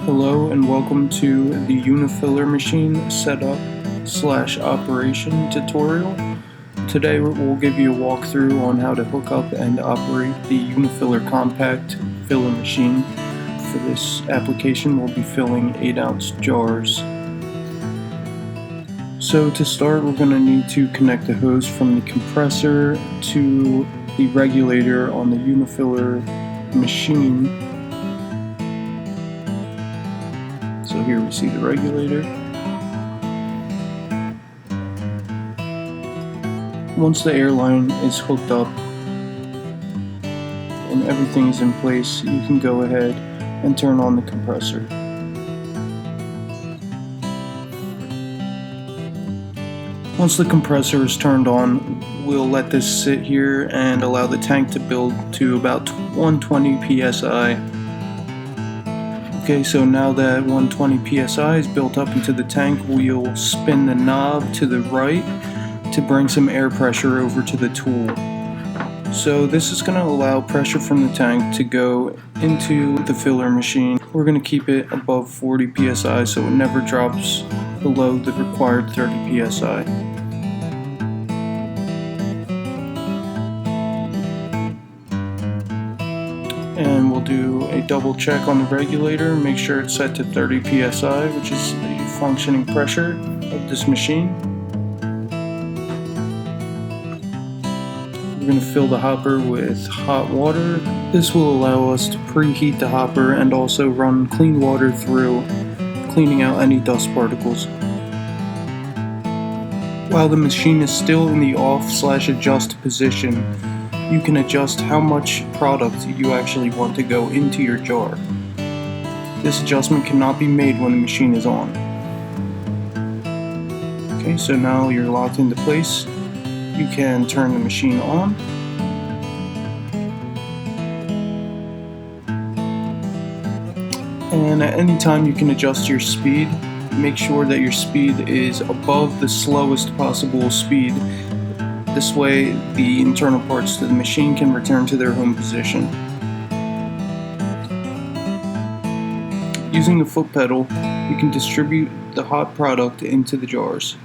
Hello and welcome to the UNIFILLER Machine setup/operation tutorial. Today we'll give you a walkthrough on how to hook up and operate the UNIFILLER Compact Filler Machine. For this application we'll be filling 8-ounce jars. So to start, we're going to need to connect the hose from the compressor to the regulator on the UNIFILLER machine. So here we see the regulator. Once the air line is hooked up and everything is in place, you can go ahead and turn on the compressor. Once the compressor is turned on, we'll let this sit here and allow the tank to build to about 120 psi. Okay, so now that 120 psi is built up into the tank, we'll spin the knob to the right to bring some air pressure over to the tool. So this is going to allow pressure from the tank to go into the filler machine. We're going to keep it above 40 psi so it never drops below the required 30 psi. And we'll do a double check on the regulator, make sure it's set to 30 psi, which is the functioning pressure of this machine. We're going to fill the hopper with hot water. This will allow us to preheat the hopper and also run clean water through, cleaning out any dust particles. While the machine is still in the off/adjust position, you can adjust how much product you actually want to go into your jar. This adjustment cannot be made when the machine is on. Okay, so now you're locked into place. You can turn the machine on. And at any time you can adjust your speed. Make sure that your speed is above the slowest possible speed. This way the internal parts to the machine can return to their home position. Using the foot pedal, you can distribute the hot product into the jars.